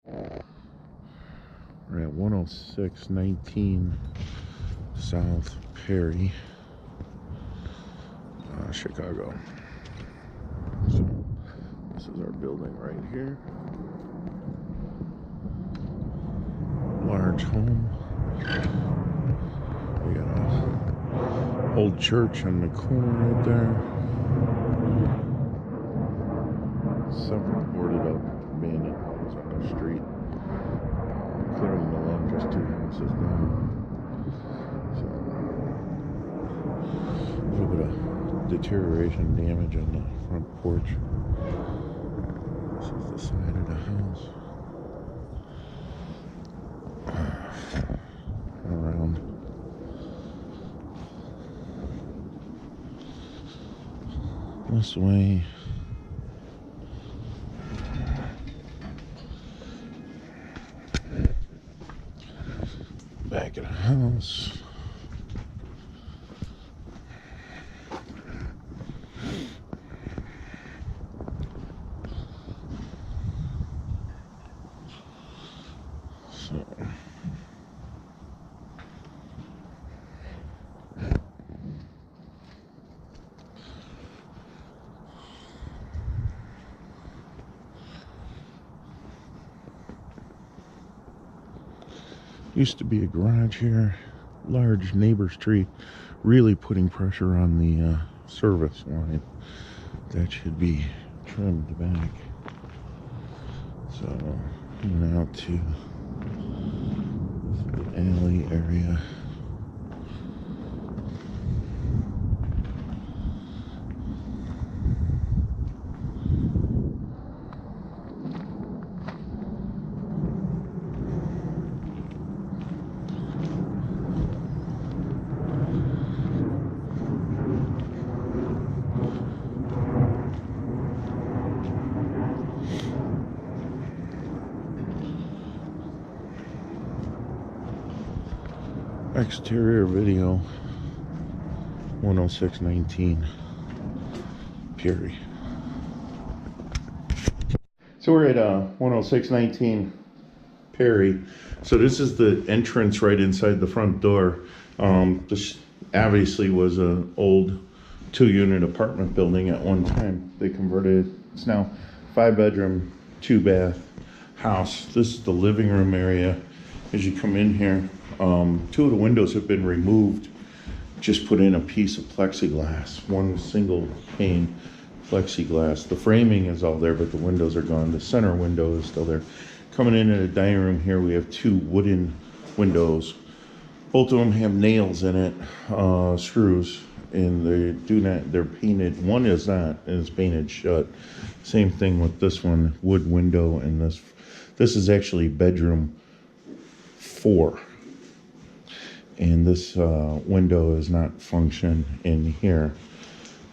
We're at 10619 South Perry, Chicago. So this is our building right here. Large home. We got a old church on the corner right there. Several boarded up abandoned homes on the street. Clearing the lawn just 2 houses down. So a little bit of deterioration, damage on the front porch. This is the side of the house. Around. This way. Back of the house. So used to be a garage here, large neighbor's tree, really putting pressure on the service line. That should be trimmed back. So coming out to the alley area. Exterior video, 10619 Perry. So we're at 10619 Perry. So this is the entrance right inside the front door. This obviously was an old 2-unit apartment building at one time. They converted it. It's now 5-bedroom, 2-bath house. This is the living room area. As you come in here, 2 of the windows have been removed. Just put in a piece of plexiglass, one single pane plexiglass. The framing is all there, but the windows are gone. The center window is still there. Coming into the dining room here, we have 2 wooden windows. Both of them have nails in it, screws, and they're painted. One is not, and it's painted shut. Same thing with this one, wood window, and this is actually bedroom 4. And this window is not function in here.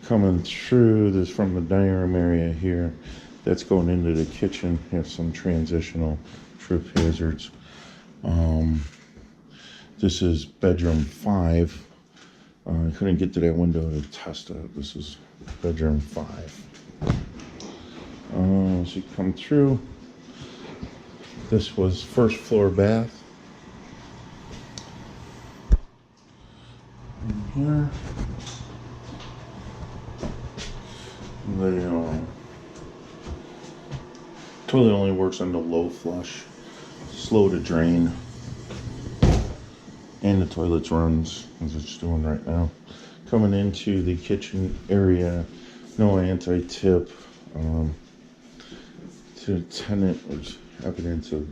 Coming through this from the dining room area here, that's going into the kitchen. Have some transitional trip hazards. This is bedroom 5. I couldn't get to that window to test it. This is bedroom 5. As you come through, this was first floor bath. Here, the toilet only works on the low flush, slow to drain, and the toilet runs as it's doing right now. Coming into the kitchen area, no anti-tip. To the tenant, there's evidence of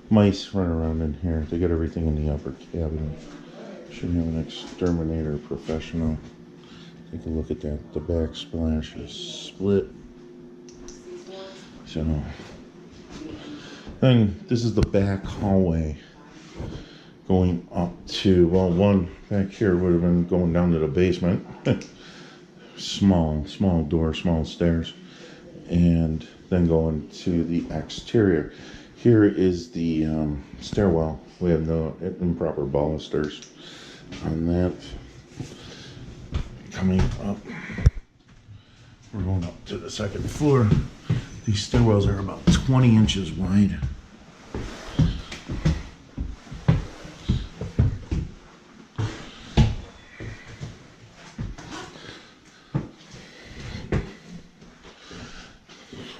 mice running around in here. They got everything in the upper cabinet. Should have an exterminator professional. Take a look at that. The backsplash is split. So, then this is the back hallway going up to, well, one back here would have been going down to the basement. small door, small stairs, and then going to the exterior. Here is the stairwell. We have no improper balusters on that. Coming up, we're going up to the second floor. These stairwells are about 20 inches wide.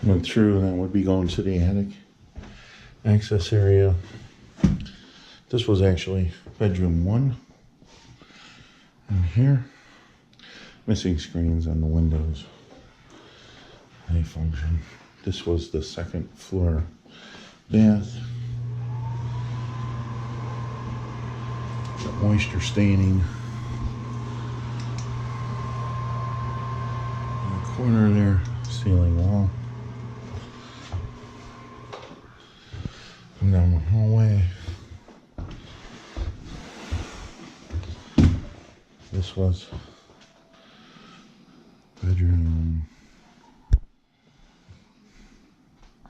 Went through, and that would be going to the attic access area. This was actually bedroom 1. And here, missing screens on the windows. They function. This was the 2nd floor bath. Got moisture staining. In the corner there, ceiling wall. Come down the hallway. This was bedroom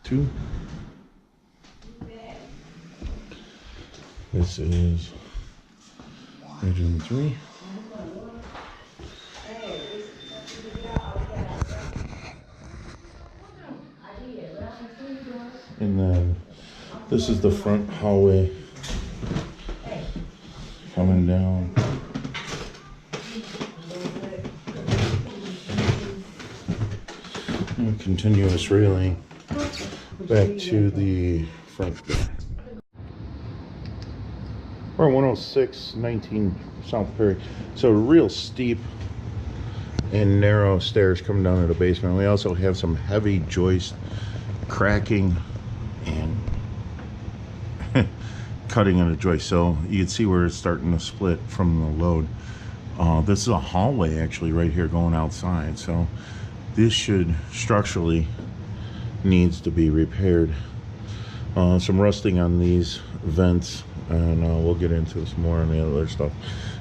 2. This is bedroom 3. And then this is the front hallway coming down. And continuous railing back to the front door. We're 106-19 South Perry. So real steep and narrow stairs coming down to the basement. We also have some heavy joist cracking and cutting in the joist. So you can see where it's starting to split from the load. This is a hallway actually right here going outside. So this should structurally needs to be repaired. Some rusting on these vents, and we'll get into some more on the other stuff.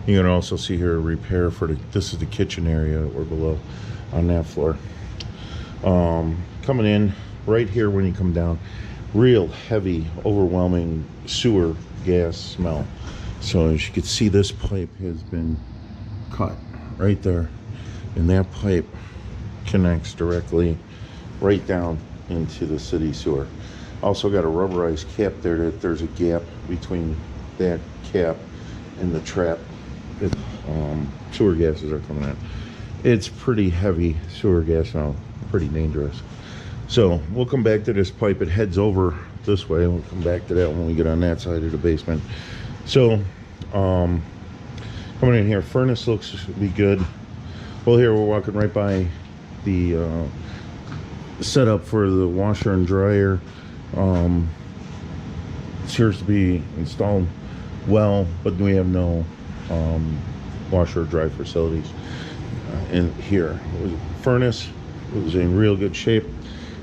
You can also see here a repair for this is the kitchen area that we're below on that floor. Coming in right here when you come down, real heavy, overwhelming sewer gas smell. So as you can see, this pipe has been cut right there, and that pipe connects directly right down into the city sewer. Also got a rubberized cap there that there's a gap between that cap and the trap that sewer gases are coming in. It's pretty heavy sewer gas now, pretty dangerous. So we'll come back to this pipe. It heads over this way. We'll come back to that when we get on that side of the basement. So coming in here, furnace looks to be good. Well, here we're walking right by the setup for the washer and dryer. It appears to be installed well, but we have no washer or dry facilities in here. It was a furnace. It was in real good shape.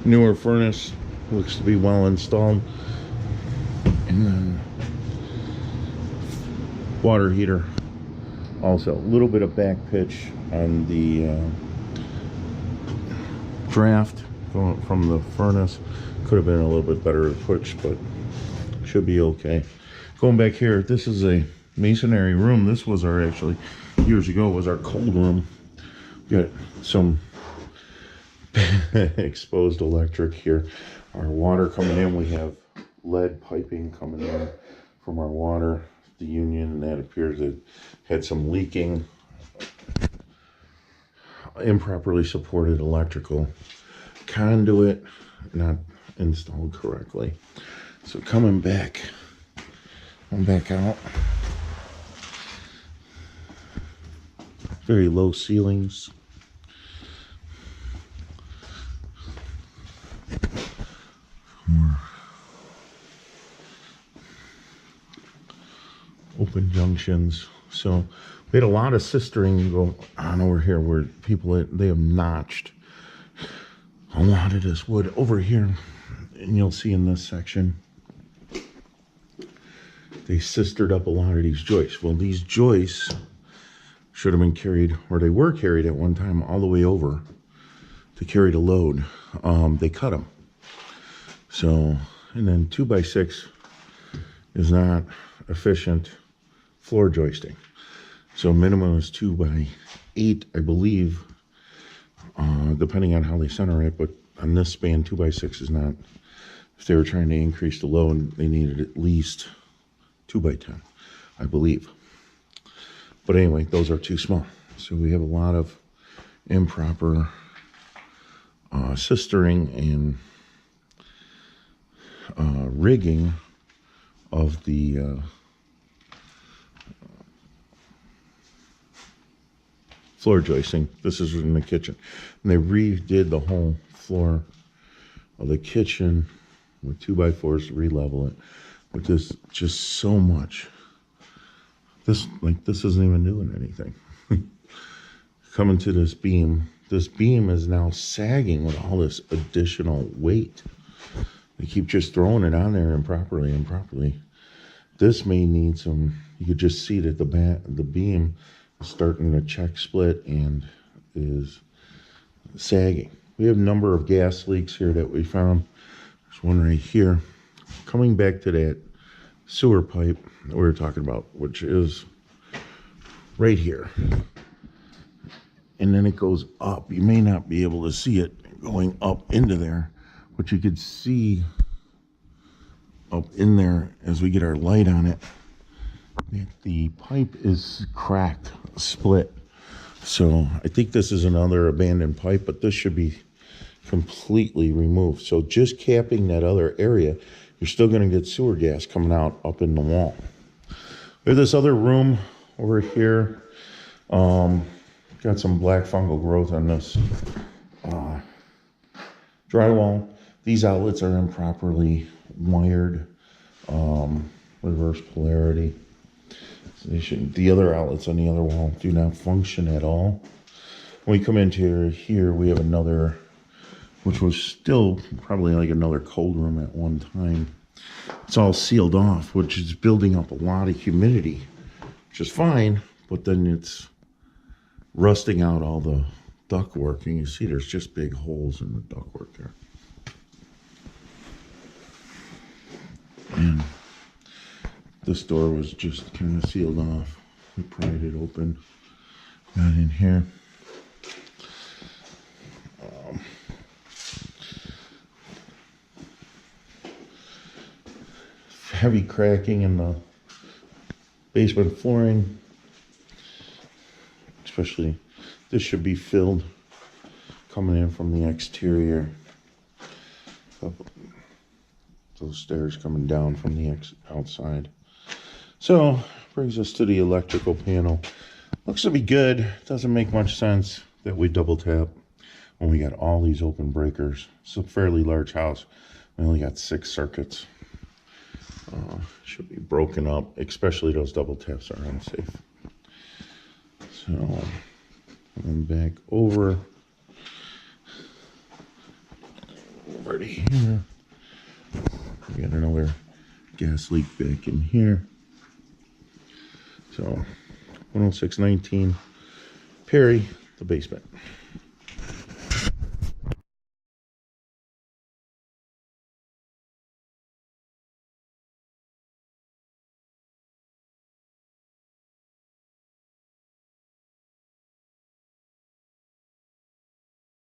Newer furnace, looks to be well installed. And then water heater. Also, a little bit of back pitch on the draft from the furnace. Could have been a little bit better pitch, but should be okay. Going back here, this is a masonry room. This was our, actually, years ago, was our cold room. Got some exposed electric here. Our water coming in, we have lead piping coming in from our water, the union, and that appears it had some leaking, improperly supported electrical conduit, not installed correctly. So coming back, I'm back out. Very low ceilings. More open junctions. So we had a lot of sistering go on over here where people, they have notched a lot of this wood over here, and you'll see in this section they sistered up a lot of these joists. Well, these joists should have been carried, or they were carried at one time all the way over to carry the load. They cut them. So, and then 2x6 is not efficient floor joisting. So minimum is 2x8, I believe, depending on how they center it. But on this span, 2x6 is not. If they were trying to increase the load, they needed at least 2x10, I believe. But anyway, those are too small. So we have a lot of improper sistering and rigging of the floor joisting. This is in the kitchen. And they redid the whole floor of the kitchen with 2x4s to re-level it, which is just so much. This isn't even doing anything. Coming to this beam is now sagging with all this additional weight. They keep just throwing it on there improperly. This may need some, you could just see that the beam is starting to check split and is sagging. We have a number of gas leaks here that we found. There's one right here. Coming back to that sewer pipe that we were talking about, which is right here. And then it goes up. You may not be able to see it going up into there, but you could see up in there as we get our light on it that the pipe is cracked, split. So I think this is another abandoned pipe, but this should be completely removed. So just capping that other area, you're still going to get sewer gas coming out up in the wall. We have this other room over here. Got some black fungal growth on this drywall. These outlets are improperly wired, reverse polarity. So the other outlets on the other wall do not function at all. When we come into here, we have another, which was still probably like another cold room at one time. It's all sealed off, which is building up a lot of humidity, which is fine, but then it's rusting out all the ductwork, and you see there's just big holes in the ductwork there. And this door was just kind of sealed off. We pried it open, got in here. Heavy cracking in the basement flooring. Especially, this should be filled coming in from the exterior. Those stairs coming down from the outside. So, brings us to the electrical panel. Looks to be good. Doesn't make much sense that we double tap when we got all these open breakers. It's a fairly large house. We only got 6 circuits. Should be broken up, especially those double taps are unsafe. So, and back over to here. We got another gas leak back in here. So, 10619 Perry, the basement.